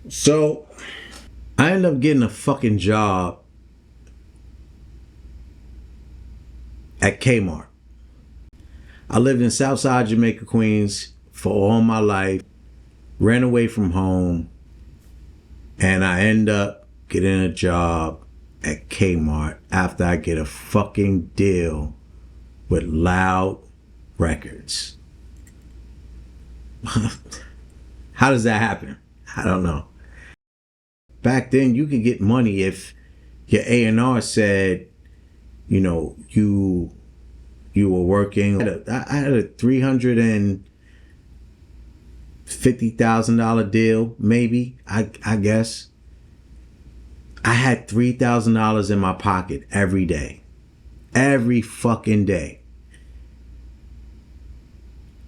So I ended up getting a fucking job at Kmart. I lived in Southside Jamaica, Queens for all my life, ran away from home, and I end up getting a job at Kmart after I get a fucking deal with Loud Records. How does that happen? I don't know. Back then, you could get money if your A&R said, you know, you were working. I had a $350,000 deal, maybe. I guess. I had $3,000 in my pocket every day, every fucking day,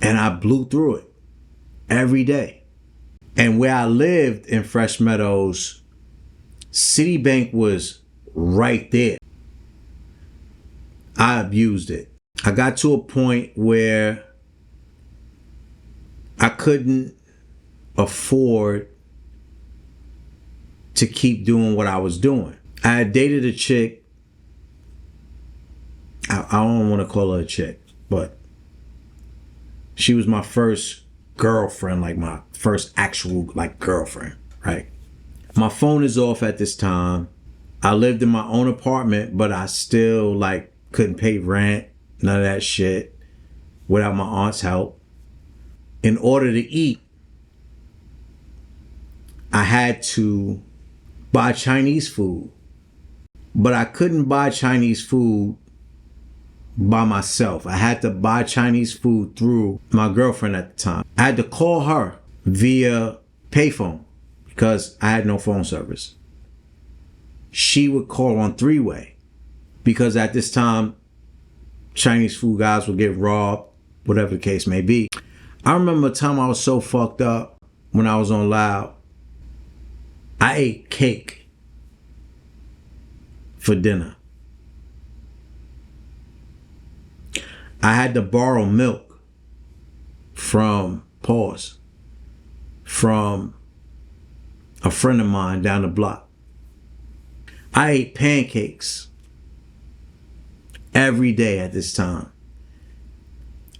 and I blew through it every day. And where I lived in Fresh Meadows, Citibank was right there. I abused it. I got to a point where I couldn't afford to keep doing what I was doing. I had dated a chick. I don't want to call her a chick, but she was my first girlfriend, like my first actual like girlfriend, right? My phone is off at this time. I lived in my own apartment, but I still like couldn't pay rent, none of that shit, without my aunt's help. In order to eat, I had to buy Chinese food, but I couldn't buy Chinese food by myself. I had to buy Chinese food through my girlfriend at the time. I had to call her via payphone because I had no phone service. She would call on three-way because at this time, Chinese food guys would get robbed, whatever the case may be. I remember a time I was so fucked up when I was on Loud. I ate cake for dinner. I had to borrow milk from a friend of mine down the block. I ate pancakes every day at this time.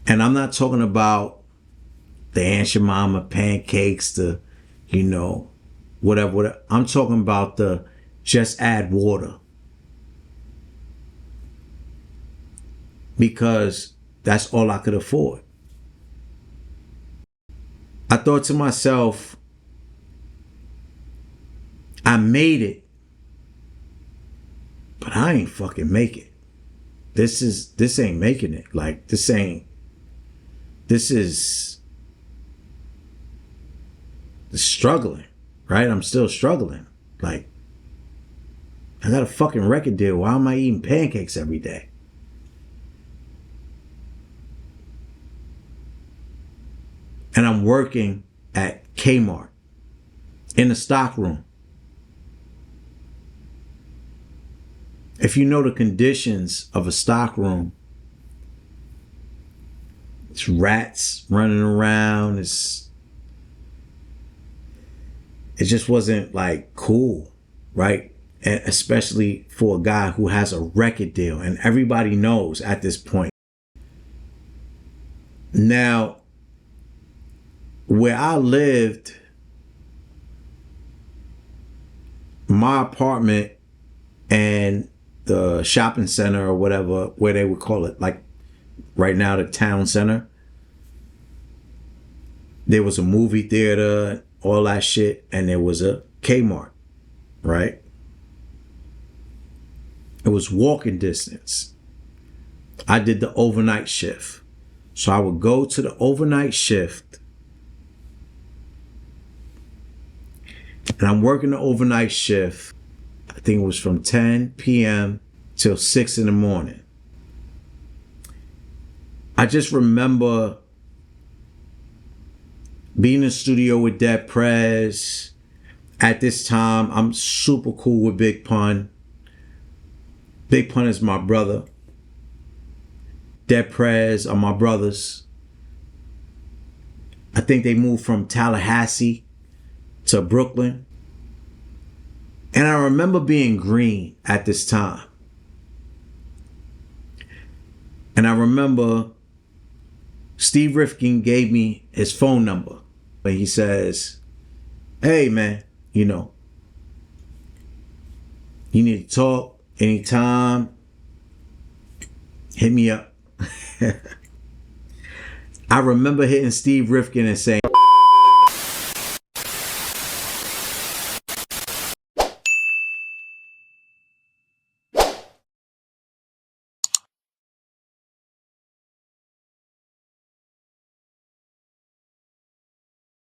And I'm not talking about the Aunt Jemima pancakes, the, you know, whatever. I'm talking about the just add water. Because that's all I could afford. I thought to myself, I made it, but I ain't fucking make it. This ain't making it. Like, this is struggling, right? I'm still struggling. Like, I got a fucking record deal. Why am I eating pancakes every day? And I'm working at Kmart in the stock room. If you know the conditions of a stock room, it's rats running around. It just wasn't like cool, right? And especially for a guy who has a record deal, and everybody knows at this point. Now, where I lived, my apartment and the shopping center or whatever, where they would call it, like right now, the town center, there was a movie theater, all that shit, and there was a Kmart, right? It was walking distance. I did the overnight shift. So I would go to the overnight shift, and I'm working the overnight shift. I think it was from 10 p.m. till 6 in the morning. I just remember being in the studio with Dead Prez. At this time, I'm super cool with Big Pun. Big Pun is my brother. Dead Prez are my brothers. I think they moved from Tallahassee to Brooklyn. And I remember being green at this time. And I remember Steve Rifkin gave me his phone number. But he says, hey man, you need to talk anytime. Hit me up. I remember hitting Steve Rifkin and saying,